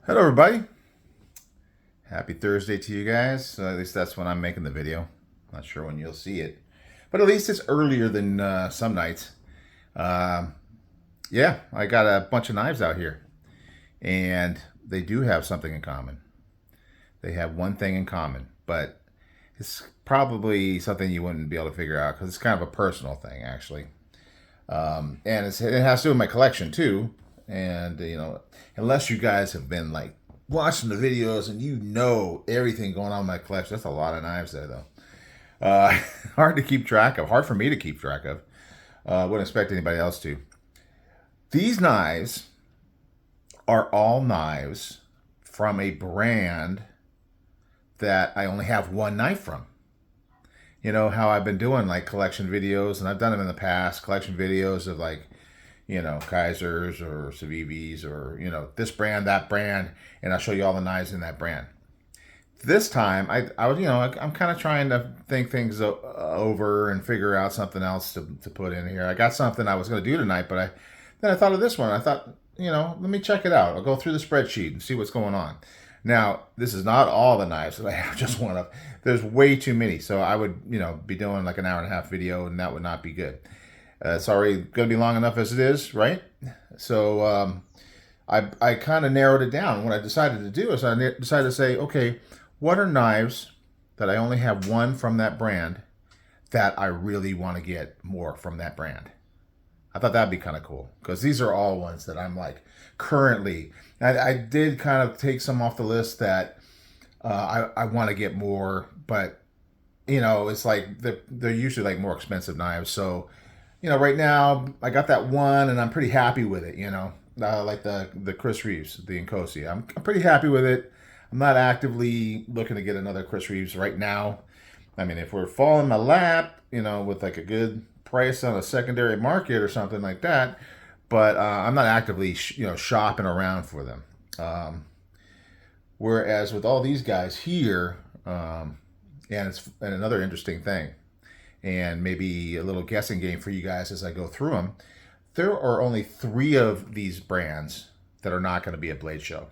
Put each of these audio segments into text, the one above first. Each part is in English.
Hello everybody. Happy Thursday to you guys. At least that's when I'm making the video. Not sure when you'll see it. But at least it's earlier than some nights. Um yeah, I got a bunch of knives out here. And they do have something in common. They have one thing in common. But it's probably something you wouldn't be able to figure out because it's kind of a personal thing, actually. And it has to do with my collection, too. And, unless you guys have been like watching the videos and you know everything going on in my collection, that's a lot of knives there, though. Uh, hard to keep track of, hard for me to keep track of. Wouldn't expect anybody else to. These knives are all knives from a brand that I only have one knife from. You know how I've been doing like collection videos, and I've done them in the past, collection videos of like, Kaisers or Civivis or, this brand, that brand, and I'll show you all the knives in that brand. This time, I was, I'm kind of trying to think things over and figure out something else to put in here. I got something I was going to do tonight, but then I thought of this one. I thought, let me check it out. I'll go through the spreadsheet and see what's going on. Now, this is not all the knives that I have, just one of. There's way too many, so I would, be doing like an hour and a half video, and that would not be good. It's already going to be long enough as it is, right? So I kind of narrowed it down. What I decided to do is I decided to say, okay, what are knives that I only have one from that brand that I really want to get more from that brand? I thought that'd be kind of cool because these are all ones that I'm like currently. I did kind of take some off the list that I want to get more, but it's like they're usually like more expensive knives. So right now I got that one and I'm pretty happy with it. Like the Chris Reeves, the Nkosi. I'm pretty happy with it. I'm not actively looking to get another Chris Reeves right now. I mean, if we're falling my lap, with like a good price on a secondary market or something like that, but I'm not actively, shopping around for them. Whereas with all these guys here, and another interesting thing, and maybe a little guessing game for you guys as I go through them, there are only 3 of these brands that are not going to be at Blade Show,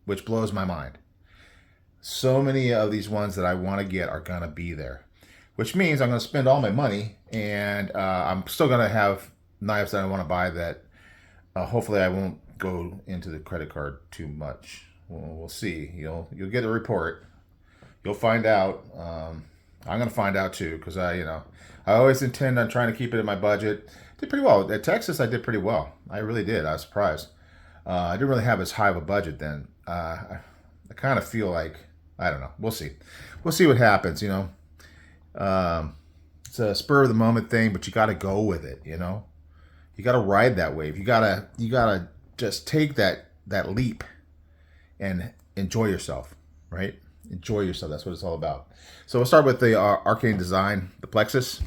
which blows my mind. So many of these ones that I want to get are going to be there, which means I'm going to spend all my money, and I'm still going to have knives that I want to buy that hopefully I won't go into the credit card too much. We'll see. You'll get a report. You'll find out. I'm going to find out too because I always intend on trying to keep it in my budget. Did pretty well at Texas. I did pretty well. I really did. I was surprised. I didn't really have as high of a budget then. I kind of feel like I don't know. We'll see. We'll see what happens. It's a spur of the moment thing, but you got to go with it. You got to ride that wave. You gotta just take that leap and enjoy yourself. Right? Enjoy yourself. That's what it's all about. So we'll start with the Arcane design, the Plexus.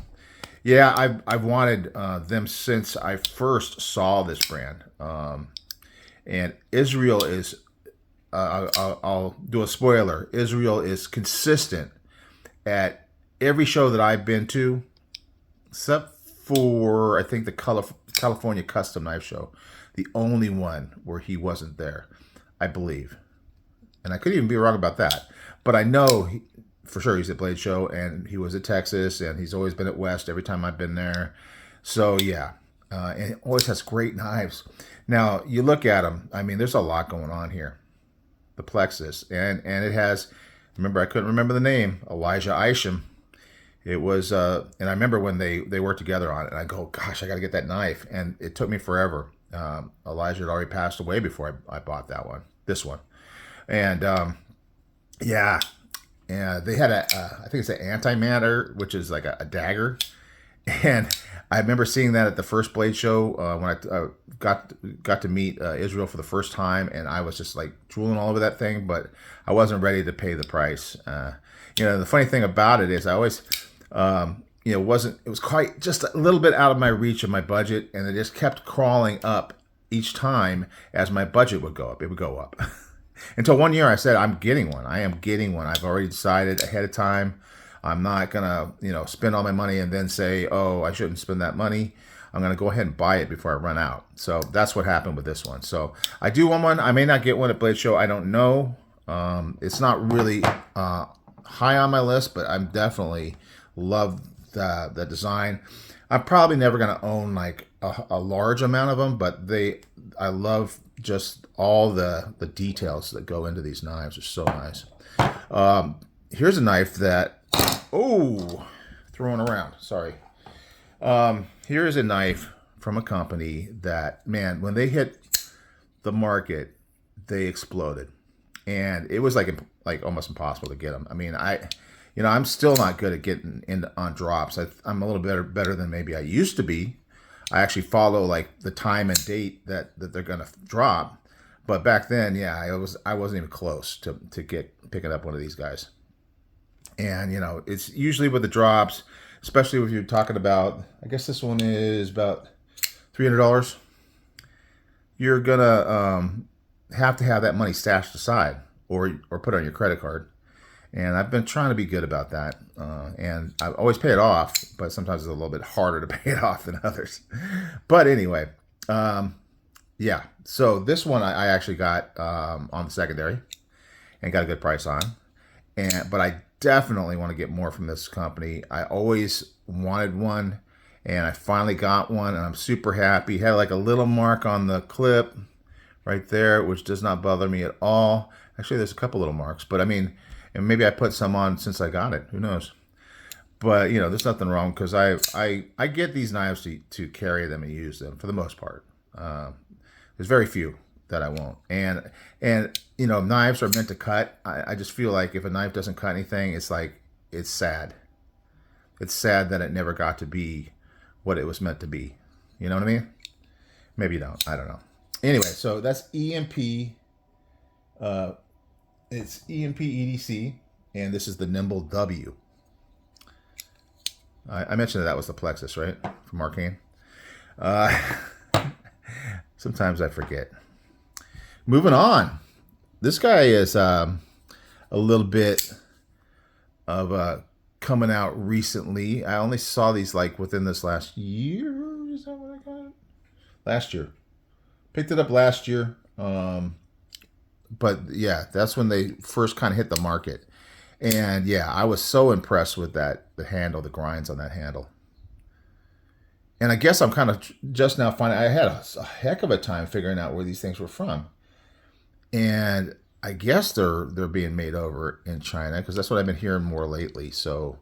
Yeah, I've wanted them since I first saw this brand. And Israel is, I'll do a spoiler. Israel is consistent at every show that I've been to, except for, I think, the California Custom Knife Show. The only one where he wasn't there, I believe. And I could even be wrong about that. But I know for sure he's at Blade Show, and he was at Texas, and he's always been at West every time I've been there. So, yeah. And it always has great knives. Now, you look at them. I mean, there's a lot going on here. The Plexus. And it has, remember, I couldn't remember the name, Elijah Isham. It was, and I remember when they worked together on it, and I go, gosh, I got to get that knife. And it took me forever. Elijah had already passed away before I bought that one, this one. And, yeah, they had I think it's an antimatter, which is like a dagger. And I remember seeing that at the first Blade Show when I got to meet Israel for the first time, and I was just like drooling all over that thing, but I wasn't ready to pay the price. The funny thing about it is I always, it was quite just a little bit out of my reach of my budget, and it just kept crawling up each time as my budget would go up. It would go up. Until one year I said, I'm getting one. I am getting one. I've already decided ahead of time. I'm not going to, spend all my money and then say, oh, I shouldn't spend that money. I'm going to go ahead and buy it before I run out. So that's what happened with this one. So I do want one. I may not get one at Blade Show. I don't know. It's not really high on my list, but I'm definitely love the design. I'm probably never going to own like a large amount of them, but I love just all the details that go into these knives. They're so nice. Here's a knife that, throwing around, sorry. Here is a knife from a company that, man, when they hit the market, they exploded. And it was like almost impossible to get them. I mean, I'm still not good at getting on drops. I'm a little better than maybe I used to be. I actually follow like the time and date that they're gonna drop. But back then, yeah, I wasn't even close to picking up one of these guys. And it's usually with the drops, especially if you're talking about, I guess this one is about $300. You're gonna have to have that money stashed aside or put on your credit card. And I've been trying to be good about that. And I always pay it off, but sometimes it's a little bit harder to pay it off than others. But anyway, yeah. So this one I actually got on the secondary and got a good price on. But I definitely want to get more from this company. I always wanted one, and I finally got one, and I'm super happy. Had like a little mark on the clip right there, which does not bother me at all. Actually, there's a couple little marks, but I mean, and maybe I put some on since I got it. Who knows? But there's nothing wrong because I get these knives to carry them and use them for the most part. There's very few that I won't. And knives are meant to cut. I just feel like if a knife doesn't cut anything, it's sad. It's sad that it never got to be what it was meant to be. You know what I mean? Maybe you don't. I don't know. Anyway, so that's EMP. It's EMP EDC, and this is the Nimble W. I mentioned that was the Plexus, right? From Arcane. Sometimes I forget. Moving on. This guy is a little bit of coming out recently. I only saw these like within this last year. Is that what I got it? Last year. Picked it up last year. But yeah, that's when they first kind of hit the market. And yeah, I was so impressed with the handle, the grinds on that handle. And I guess I'm kind of just now finding, I had a heck of a time figuring out where these things were from. And I guess they're being made over in China, because that's what I've been hearing more lately. So,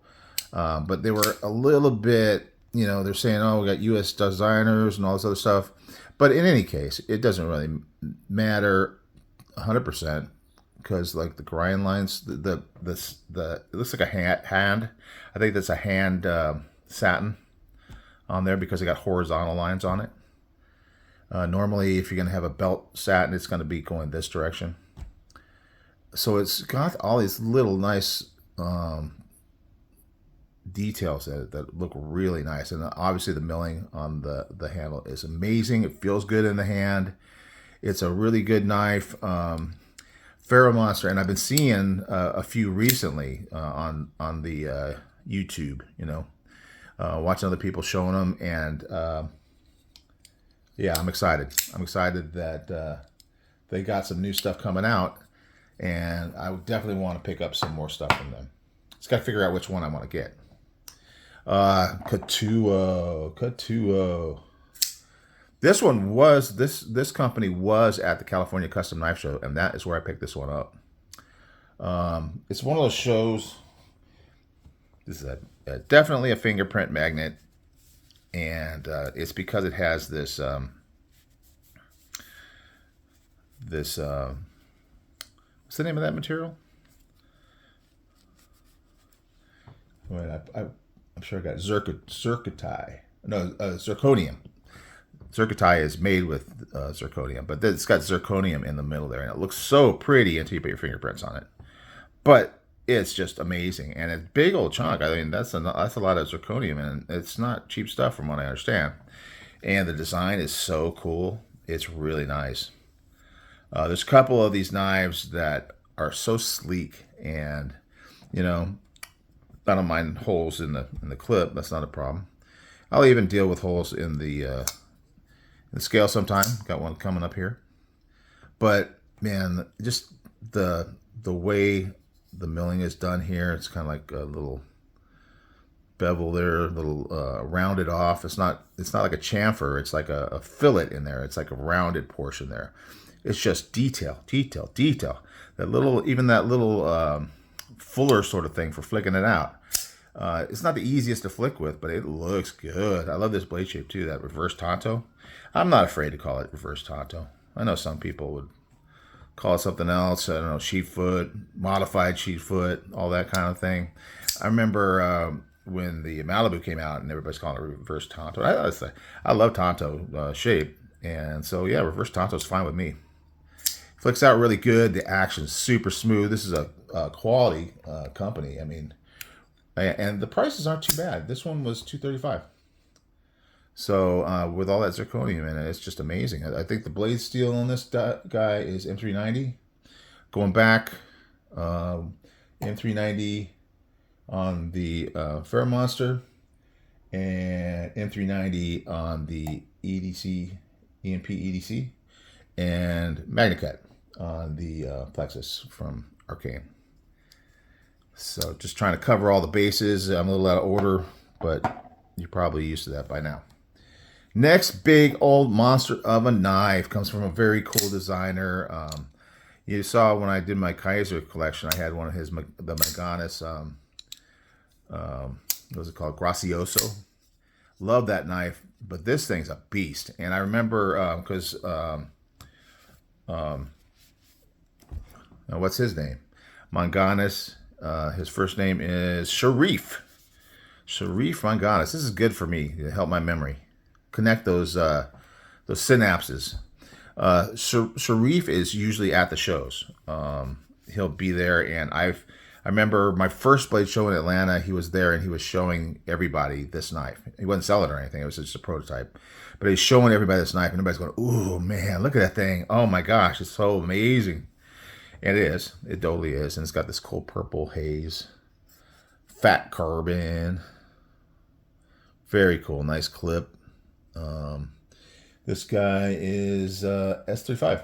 but they were a little bit, they're saying, oh, we got U.S. designers and all this other stuff. But in any case, it doesn't really matter 100%, because like the grind lines, it looks like a hand. I think that's a hand satin on there because it got horizontal lines on it. Normally, if you're going to have a belt satin, it's going to be going this direction. So it's got all these little nice details in it that look really nice. And obviously the milling on the handle is amazing. It feels good in the hand. It's a really good knife. Pharaoh Monster, and I've been seeing a few recently on the YouTube, watching other people showing them, and yeah, I'm excited. I'm excited that they got some new stuff coming out, and I definitely want to pick up some more stuff from them. Just got to figure out which one I want to get. Cuoo. This one was, this company was at the California Custom Knife Show, and that is where I picked this one up. It's one of those shows. This is definitely a fingerprint magnet, and it's because it has this what's the name of that material? Wait, I'm sure I got zirconium. No, zirconium. Zirconium is made with zirconium, but it's got zirconium in the middle there, and it looks so pretty until you put your fingerprints on it. But it's just amazing, and it's big old chunk. I mean, that's a lot of zirconium, and it's not cheap stuff from what I understand. And the design is so cool. It's really nice. There's a couple of these knives that are so sleek, and I don't mind holes in the clip. That's not a problem. I'll even deal with holes in the scale sometime. Got one coming up here. But man, just the way the milling is done here, it's kind of like a little bevel there, a little rounded off. It's not like a chamfer. It's like a fillet in there. It's like a rounded portion there. It's just detail, detail, detail. That little, even that little fuller sort of thing for flicking it out. It's not the easiest to flick with, but it looks good. I love this blade shape too, that reverse tanto. I'm not afraid to call it reverse tanto. I know some people would call it something else. I don't know, sheet foot, modified sheet foot, all that kind of thing. I remember when the Malibu came out and everybody's calling it reverse tanto. I love tanto shape. And so, yeah, reverse tanto is fine with me. Flicks out really good. The action's super smooth. This is a quality company. I mean, and the prices aren't too bad. This one was $235. So with all that zirconium in it, it's just amazing. I think the blade steel on this guy is M390. Going back, M390 on the Pharaoh Monster, and M390 on the EDC, EMP EDC, and Magnacut on the Plexus from Arcane. So just trying to cover all the bases. I'm a little out of order, but you're probably used to that by now. Next big old monster of a knife comes from a very cool designer. You saw when I did my Kaiser collection, I had one of his, the Mangana's, what was it called? Gracioso. Love that knife, but this thing's a beast. And I remember, because, what's his name? Mangana's, his first name is Sharif. Sharif Mangana's. This is good for me to help my memory. Connect those synapses. Sharif is usually at the shows. He'll be there, and I remember my first blade show in Atlanta. He was there, and he was showing everybody this knife. He wasn't selling it or anything; it was just a prototype. But he's showing everybody this knife, and everybody's going, "Ooh, man, look at that thing! Oh my gosh, it's so amazing!" And it is. It totally is, and it's got this cool purple haze, fat carbon. Very cool, nice clip. This guy is S35.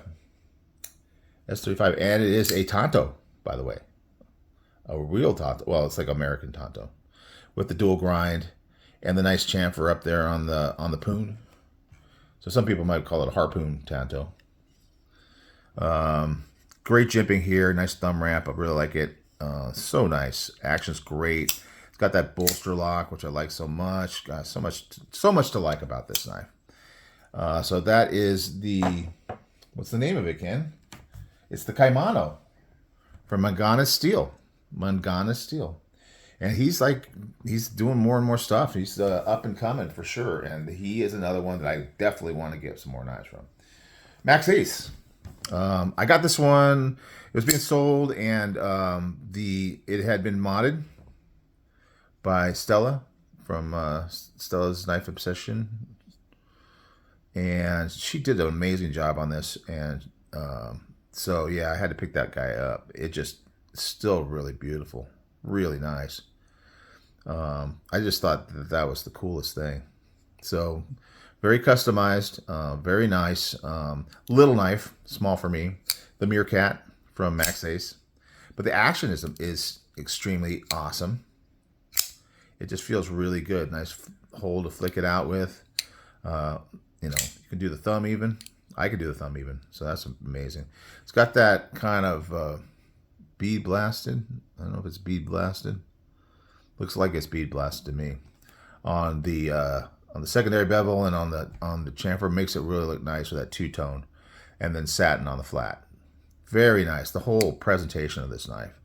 S35, and it is a tanto, by the way. A real tanto. Well, it's like American tanto with the dual grind and the nice chamfer up there on the poon. So some people might call it a harpoon tanto. Great jimping here, nice thumb ramp. I really like it. So nice. Action's great. It's got that bolster lock, which I like so much. God, so much to like about this knife. So that is the, what's the name of it, Ken? It's the Kaimano from Mangana Steel. Mangana Steel. And he's doing more and more stuff. He's up and coming for sure. And he is another one that I definitely want to get some more knives from. Max Ace. I got this one. It was being sold, and it had been modded by Stella from Stella's Knife Obsession. And she did an amazing job on this. And so, yeah, I had to pick that guy up. It just still really beautiful. Really nice. I just thought that was the coolest thing. So, very customized. Very nice. Little knife. Small for me. The Meerkat from Max Ace. But the action is extremely awesome. It just feels really good. Nice hole to flick it out with. You know, you can do the thumb even. I could do the thumb even. So that's amazing. It's got that kind of bead blasted. I don't know if it's bead blasted. Looks like it's bead blasted to me. On the secondary bevel and on the chamfer, makes it really look nice with that two-tone. And then satin on the flat. Very nice. The whole presentation of this knife.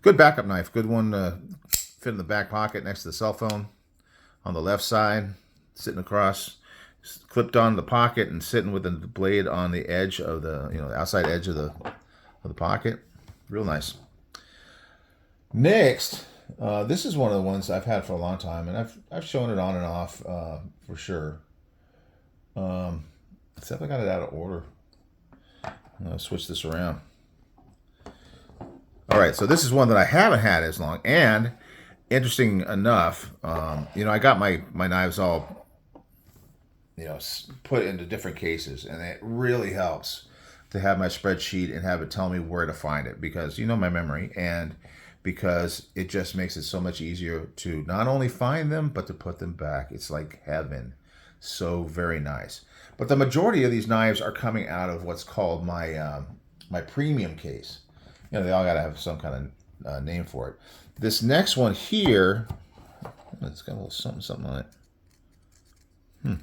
Good backup knife. Good one to fit in the back pocket next to the cell phone. On the left side, sitting across, clipped on the pocket and sitting with the blade on the edge of the, the outside edge of the pocket. Real nice. Next, this is one of the ones I've had for a long time, and I've shown it on and off for sure. Except I got it out of order. I'm gonna switch this around. All right, so this is one that I haven't had as long, and interesting enough, you know, I got my knives all, you know, put into different cases, and it really helps to have my spreadsheet and have it tell me where to find it, because you know my memory, and because it just makes it so much easier to not only find them but to put them back. It's like heaven. So very nice. But the majority of these knives are coming out of what's called my my premium case. You know, they all got to have some kind of name for it. This next one here, it's got a little something on it.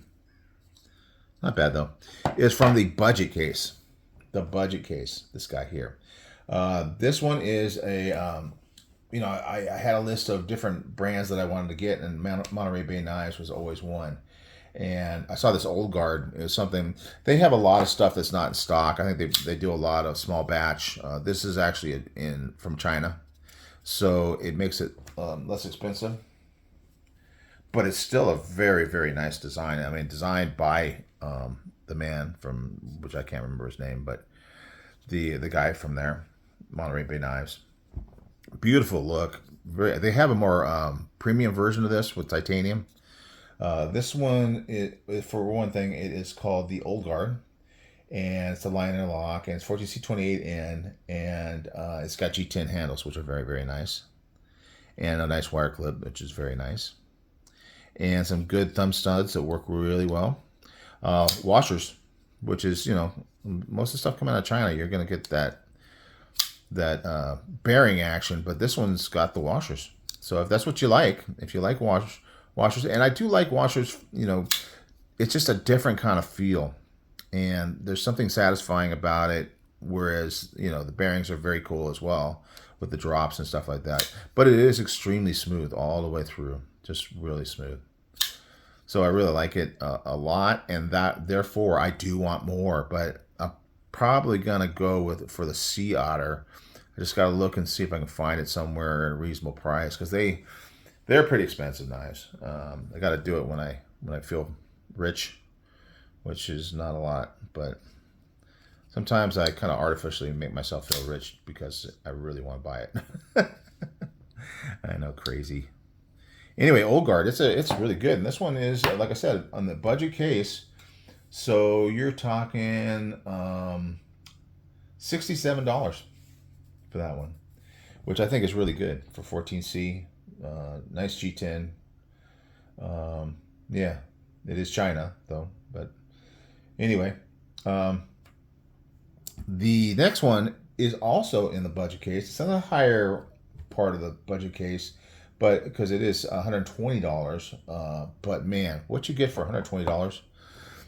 Not bad though. It's from the budget case. The budget case. This guy here. This one is a. You know, I had a list of different brands that I wanted to get, and Monterey Bay Knives was always one. And I saw this Old Guard. It was something. They have a lot of stuff that's not in stock. I think they do a lot of small batch. This is actually from China, so it makes it less expensive. But it's still a very, very nice design. I mean, designed by the man from, which I can't remember his name, but the guy from there, Monterey Bay Knives. Beautiful look. They have a more premium version of this with titanium. This one, for one thing, it is called the Old Guard, and it's a liner lock, and it's 14C28N, and it's got G10 handles, which are very, very nice, and a nice wire clip, which is very nice, and some good thumb studs that work really well. Washers, which is, you know, most of the stuff coming out of China, you're going to get that bearing action, but this one's got the washers. So if that's what you like, if you like washers, and I do like washers, you know, it's just a different kind of feel, and there's something satisfying about it, whereas, you know, the bearings are very cool as well with the drops and stuff like that, but it is extremely smooth all the way through, just really smooth. So I really like it a lot, and that therefore I do want more, but I'm probably gonna go for the Sea Otter. I just gotta look and see if I can find it somewhere at a reasonable price, because they're pretty expensive knives. I got to do it when I feel rich, which is not a lot, but sometimes I kind of artificially make myself feel rich because I really want to buy it. I know, crazy. Anyway, Old Guard, it's really good, and this one is, like I said, on the budget case. So you're talking $67 for that one, which I think is really good for 14C. Nice G10. Yeah, it is China though, but anyway, the next one is also in the budget case. It's on the higher part of the budget case, but because it is $120. But man, what you get for $120?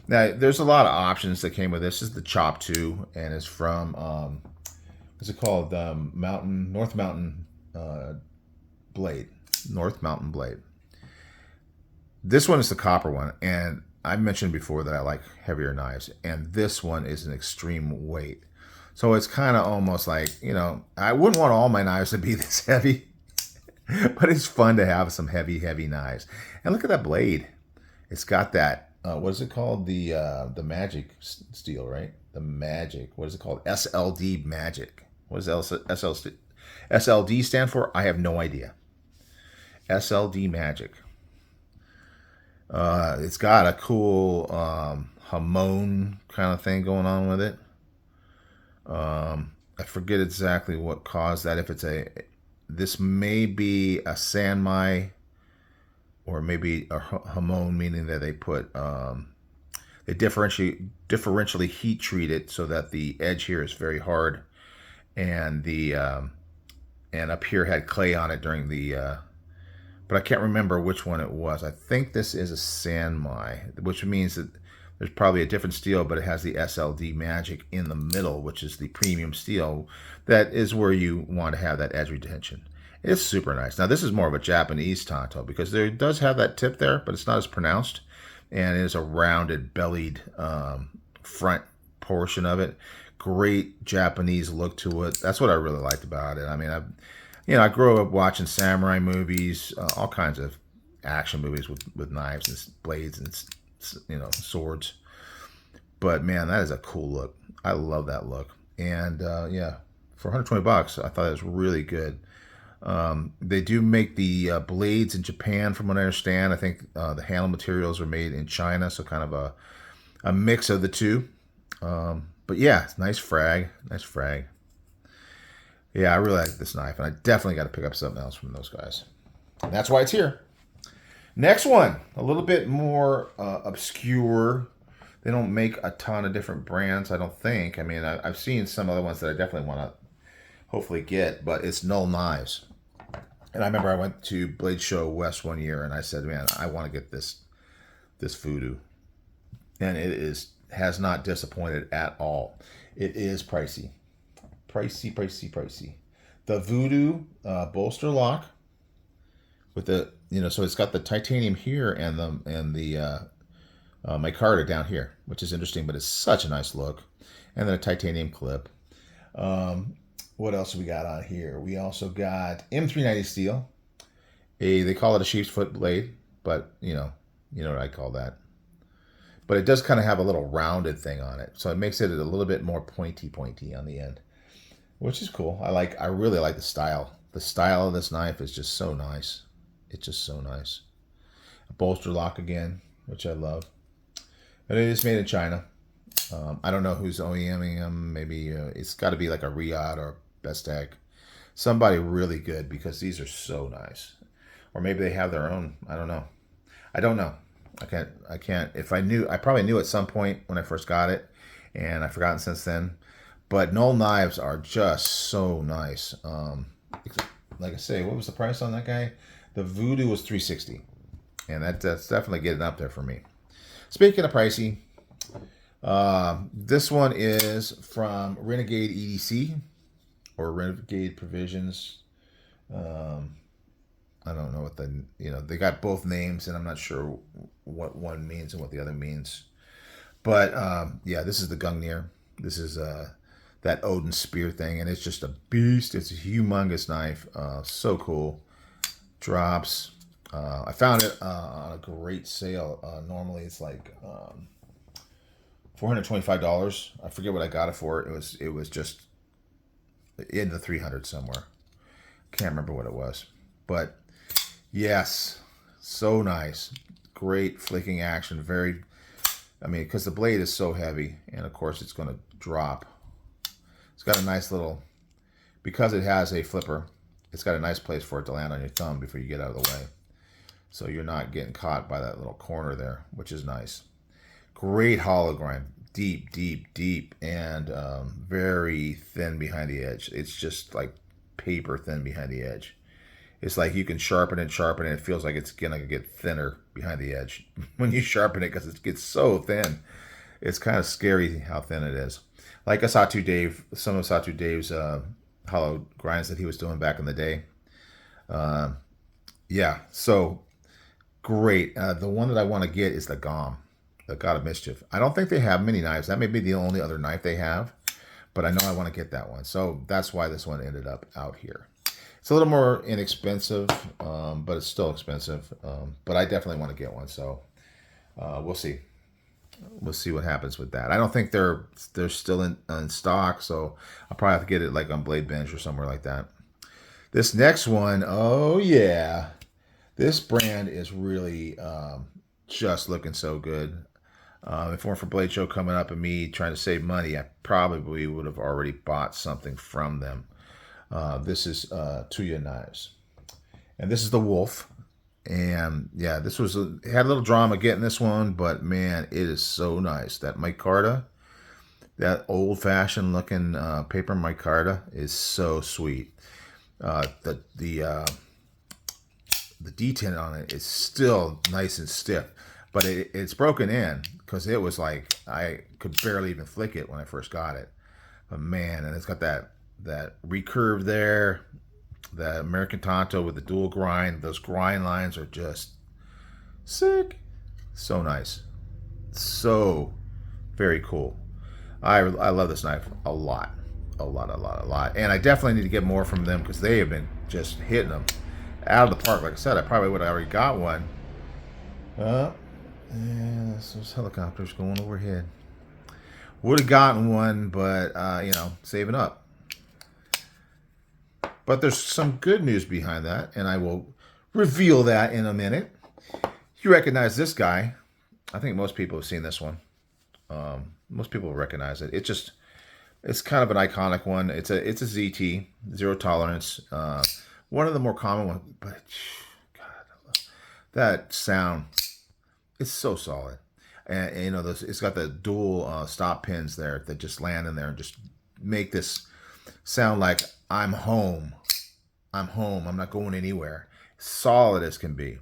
Now, there's a lot of options that came with this. This is the Chop 2, and it's from what's it called? North Mountain blade. North Mountain blade. This one is the copper one, and I mentioned before that I like heavier knives, and this one is an extreme weight. So it's kind of almost like, you know, I wouldn't want all my knives to be this heavy, but it's fun to have some heavy knives. And look at that blade. It's got that, what is it called? The Magic Steel, right? The Magic. What is it called? SLD Magic. What does SLD stand for? I have no idea. SLD Magic. It's got a cool Hamon kind of thing going on with it. I forget exactly what caused that. If it's this may be a Sanmai, or maybe a Hamon, meaning that they put they differentially heat treat it so that the edge here is very hard, and and up here had clay on it during the but I can't remember which one it was. I think this is a Sanmai, which means that there's probably a different steel, but it has the SLD Magic in the middle, which is the premium steel. That is where you want to have that edge retention. It's super nice. Now, this is more of a Japanese tanto, because there does have that tip there, but it's not as pronounced, and it is a rounded, bellied front portion of it. Great Japanese look to it. That's what I really liked about it. I mean, I grew up watching samurai movies, all kinds of action movies with knives and blades and, you know, swords. But man, that is a cool look. I love that look. And yeah, for $120, I thought it was really good. They do make the blades in Japan, from what I understand. I think the handle materials are made in China, so kind of a mix of the two. But yeah, it's nice frag. Nice frag. Yeah, I really like this knife, and I definitely got to pick up something else from those guys. And that's why it's here. Next one, a little bit more obscure. They don't make a ton of different brands, I don't think. I mean, I've seen some other ones that I definitely want to hopefully get, but it's Null Knives. And I remember I went to Blade Show West one year, and I said, man, I want to get this Voodoo. And it has not disappointed at all. It is pricey. Pricey, pricey, pricey. The Voodoo bolster lock with the, so it's got the titanium here and the micarta down here, which is interesting, but it's such a nice look. And then a titanium clip. What else we got on here? We also got M390 steel. They call it a sheep's foot blade, but you know what I call that. But it does kind of have a little rounded thing on it, so it makes it a little bit more pointy on the end, which is cool. I really like the style. The style of this knife is just so nice. It's just so nice. A bolster lock again, which I love. And it is made in China. I don't know who's OEMing them. Maybe it's got to be like a Riyadh or Bestech. Somebody really good, because these are so nice. Or maybe they have their own. I don't know. I don't know. I can't. If I knew, I probably knew at some point when I first got it, and I've forgotten since then. But Null Knives are just so nice. Like I say, what was the price on that guy? The Voodoo was $360, and that's definitely getting up there for me. Speaking of pricey, this one is from Renegade EDC or Renegade Provisions. I don't know what they got both names, and I'm not sure what one means and what the other means. But yeah, this is the Gungnir. This is that Odin spear thing, and it's just a beast. It's a humongous knife. So cool. Drops. I found it on a great sale. Normally it's like $425. I forget what I got it for. It was just in the 300 somewhere. Can't remember what it was, but yes, so nice. Great flicking action. Because the blade is so heavy, and of course it's going to drop. It's got a nice little, because it has a flipper, it's got a nice place for it to land on your thumb before you get out of the way. So you're not getting caught by that little corner there, which is nice. Great hollow grind. Deep, deep, deep, and very thin behind the edge. It's just like paper thin behind the edge. It's like you can sharpen it, and it feels like it's going to get thinner behind the edge when you sharpen it, because it gets so thin. It's kind of scary how thin it is. Like some of Satu Dave's hollow grinds that he was doing back in the day. Yeah, so great. The one that I want to get is the GOM, the God of Mischief. I don't think they have many knives. That may be the only other knife they have, but I know I want to get that one. So that's why this one ended up out here. It's a little more inexpensive, but it's still expensive. But I definitely want to get one. So we'll see. We'll see what happens with that. I don't think they're still in stock, so I'll probably have to get it like on Blade Bench or somewhere like that. This next one, oh yeah, this brand is really just looking so good. If it weren't for Blade Show coming up and me trying to save money, I probably would have already bought something from them. This is Tuya Knives, and this is the Wolf. And yeah, it had a little drama getting this one, but man, it is so nice. That micarta, that old-fashioned looking paper micarta, is so sweet. The detent on it is still nice and stiff, but it's broken in, because it was like I could barely even flick it when I first got it. But man, and it's got that recurve there. The American Tonto with the dual grind. Those grind lines are just sick. So nice. So very cool. I love this knife a lot. A lot. And I definitely need to get more from them, because they have been just hitting them out of the park. Like I said, I probably would have already got one. And those helicopters going overhead. Would have gotten one, but, saving up. But there's some good news behind that, and I will reveal that in a minute. You recognize this guy. I think most people have seen this one. Most people recognize it. It's kind of an iconic one. It's a ZT, zero tolerance. One of the more common ones, but God, that sound is so solid. And you know, it's got the dual stop pins there that just land in there and just make this sound like I'm home. I'm home. I'm not going anywhere. Solid as can be.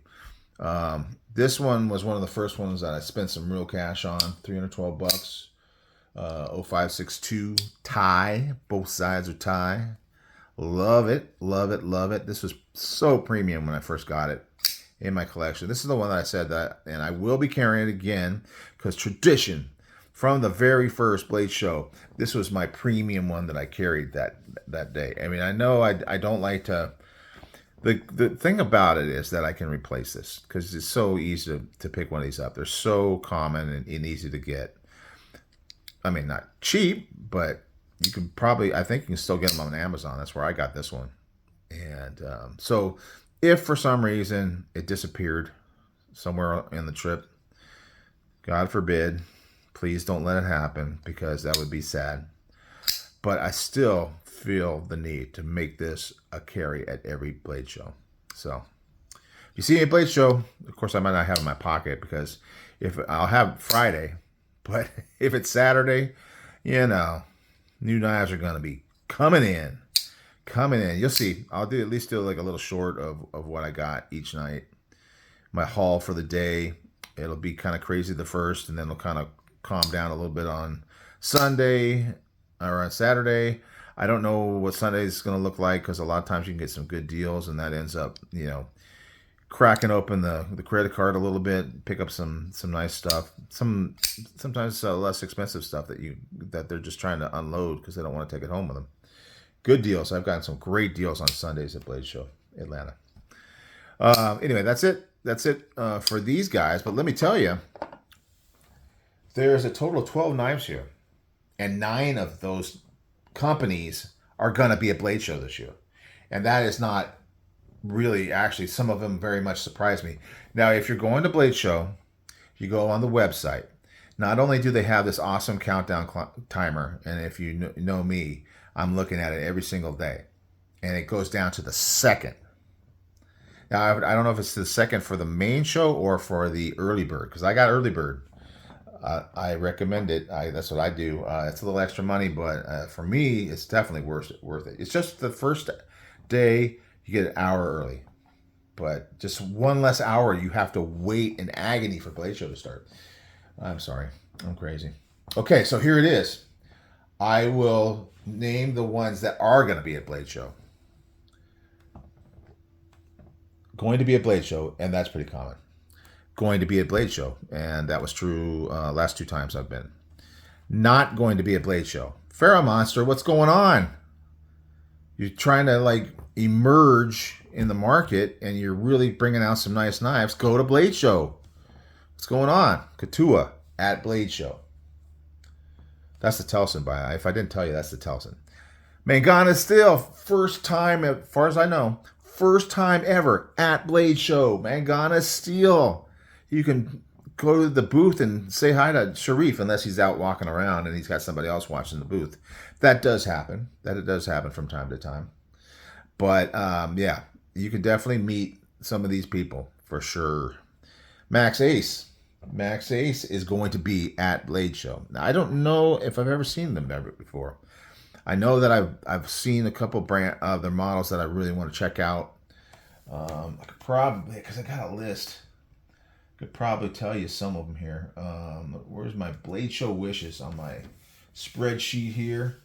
This one was one of the first ones that I spent some real cash on. $312. 0562 tie. Both sides are tie. Love it. Love it. Love it. This was so premium when I first got it in my collection. This is the one that I said that, and I will be carrying it again because tradition from the very first Blade Show. This was my premium one that I carried that day. I mean, I know I don't like to. The thing about it is that I can replace this because it's so easy to pick one of these up. They're so common and easy to get. I mean, not cheap, but you can probably, I think you can still get them on Amazon. That's where I got this one. And so if for some reason it disappeared somewhere in the trip, God forbid, please don't let it happen because that would be sad. But I still feel the need to make this a carry at every Blade Show. So if you see a Blade Show, of course I might not have it in my pocket because if I'll have Friday, but if it's Saturday, you know, new knives are going to be coming in. You'll see. I'll do at least do like a little short of what I got each night. My haul for the day. It'll be kind of crazy the first, and then it'll kind of calm down a little bit on Sunday or on Saturday. I don't know what Sunday is going to look like because a lot of times you can get some good deals, and that ends up, you know, cracking open the credit card a little bit, pick up some nice stuff, sometimes less expensive stuff that they're just trying to unload because they don't want to take it home with them. Good deals. I've gotten some great deals on Sundays at Blade Show Atlanta. Anyway, that's it for these guys. But let me tell you, there's a total of 12 knives here, and 9 of those companies are going to be at Blade Show this year, and that is not really, actually, some of them very much surprised me. Now, if you're going to Blade Show, you go on the website. Not only do they have this awesome countdown timer, and if you know me, I'm looking at it every single day, and it goes down to the second. Now, I don't know if it's the second for the main show or for the early bird, because I got early bird. I recommend it. That's what I do. It's a little extra money, but for me, it's definitely worth it. It's just the first day. You get an hour early, but just one less hour you have to wait in agony for Blade Show to start. I'm sorry. I'm crazy. Okay, so here it is. I will name the ones that are going to be at Blade Show. Going to be at Blade Show, and that's pretty common. Going to be at Blade Show, and that was true last 2 times I've been. Not going to be at Blade Show. Pharaoh Monster, what's going on? You're trying to like emerge in the market and you're really bringing out some nice knives. Go to Blade Show. What's going on? Cuoo at Blade Show. That's the Telson buy. If I didn't tell you, that's the Telson. Mangana Steel, first time, as far as I know, first time ever at Blade Show. Mangana Steel. You can go to the booth and say hi to Sharif unless he's out walking around and he's got somebody else watching the booth. That does happen. It does happen from time to time. But yeah, you can definitely meet some of these people for sure. Max Ace is going to be at Blade Show. Now, I don't know if I've ever seen them ever before. I know that I've seen a couple of their models that I really want to check out. I could probably, because I got a list, could probably tell you some of them here. Where's my Blade Show wishes on my spreadsheet here?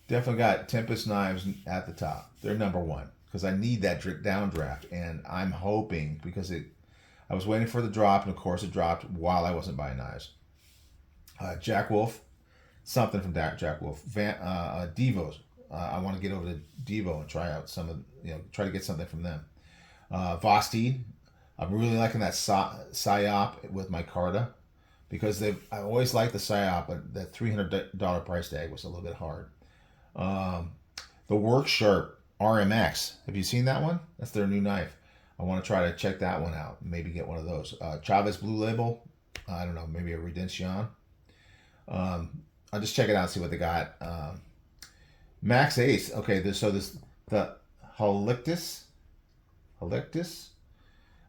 Definitely got Tempest Knives at the top. They're number 1 because I need that downdraft, and I'm hoping because I was waiting for the drop, and of course it dropped while I wasn't buying knives. Jack Wolf, something from Jack Wolf. Devos. I want to get over to Devo and try out try to get something from them. Vosteed. I'm really liking that Psyop with my Carta because I always liked the Psyop, but that $300 price tag was a little bit hard. The Work Sharp RMX. Have you seen that one? That's their new knife. I want to try to check that one out. Maybe get one of those. Chavez Blue Label. I don't know. Maybe a Redemption. I'll just check it out and see what they got. Max Ace. Okay, the Halictus.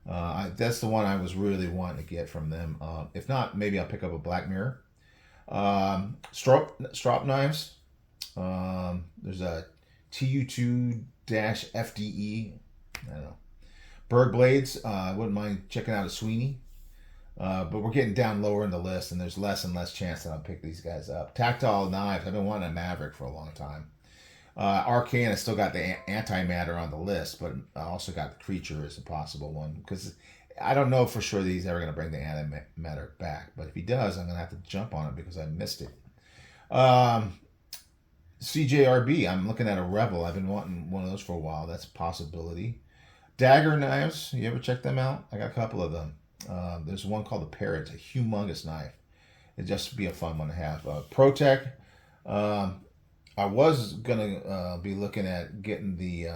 That's the one I was really wanting to get from them. If not, maybe I'll pick up a Black Mirror. Strop knives. There's a TU2-FDE. I don't know. Berg blades. I wouldn't mind checking out a Sweeney. But we're getting down lower in the list, and there's less and less chance that I'll pick these guys up. Tactile knives. I've been wanting a Maverick for a long time. Arcane, I still got the antimatter on the list, but I also got the Creature as a possible one, because I don't know for sure that he's ever going to bring the antimatter back. But if he does, I'm going to have to jump on it because I missed it. CJRB, I'm looking at a Rebel. I've been wanting one of those for a while. That's a possibility. Dagger knives, you ever check them out? I got a couple of them. There's one called the Parrot. It's a humongous knife. It'd just be a fun one to have. ProTech. I was gonna be looking at getting the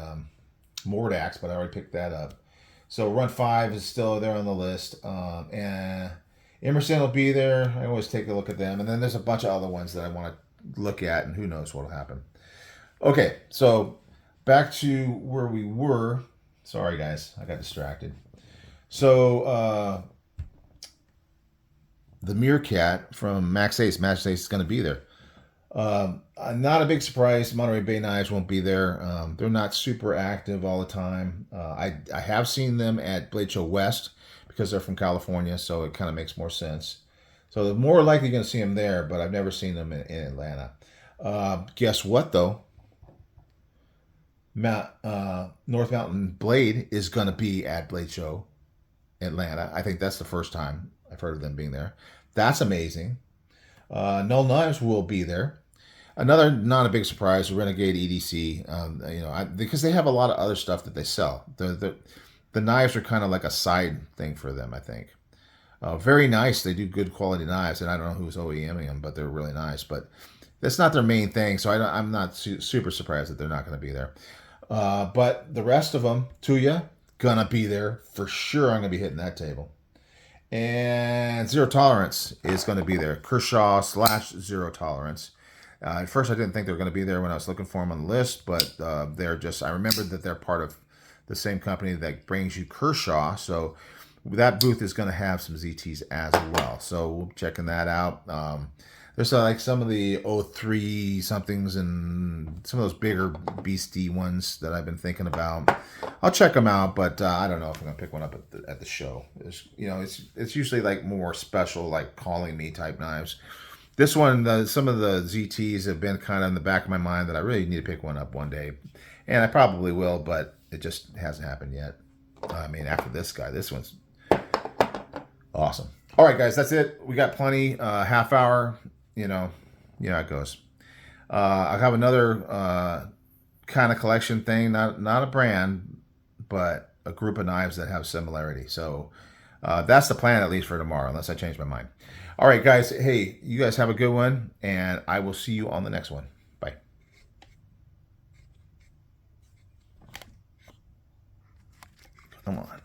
Mordax, but I already picked that up. So Run 5 is still there on the list, and Emerson will be there. I always take a look at them, and then there's a bunch of other ones that I want to look at, and who knows what'll happen. Okay, so back to where we were. Sorry guys, I got distracted. So the Meerkat from Max Ace is going to be there. Not a big surprise. Monterey Bay Knives won't be there. They're not super active all the time. I have seen them at Blade Show West because they're from California, so it kind of makes more sense. So they're more likely going to see them there, but I've never seen them in Atlanta. Guess what, though? North Mountain Blade is going to be at Blade Show Atlanta. I think that's the first time I've heard of them being there. That's amazing. Null Knives will be there. Another not a big surprise, Renegade EDC. Because they have a lot of other stuff that they sell. The knives are kind of like a side thing for them, I think. Very nice. They do good quality knives, and I don't know who's OEMing them, but they're really nice. But that's not their main thing, so I'm not super surprised that they're not going to be there. But the rest of them, Tuya, gonna be there for sure. I'm gonna be hitting that table. And Zero Tolerance is going to be there. Kershaw / Zero Tolerance. At first, I didn't think they were going to be there when I was looking for them on the list, but they're just, I remembered that they're part of the same company that brings you Kershaw. So that booth is going to have some ZTs as well. So we'll be checking that out. There's like some of the 03 somethings and some of those bigger beastie ones that I've been thinking about. I'll check them out, but I don't know if I'm gonna pick one up at the show. It's usually like more special, like calling me type knives. This one, some of the ZTs have been kind of in the back of my mind that I really need to pick one up one day, and I probably will, but it just hasn't happened yet. I mean, after this guy, this one's awesome. All right, guys, that's it. We got plenty. Half hour. You know how it goes. I have another kind of collection thing, not a brand, but a group of knives that have similarity. So that's the plan, at least for tomorrow, unless I change my mind. All right, guys. Hey, you guys have a good one, and I will see you on the next one. Bye. Come on.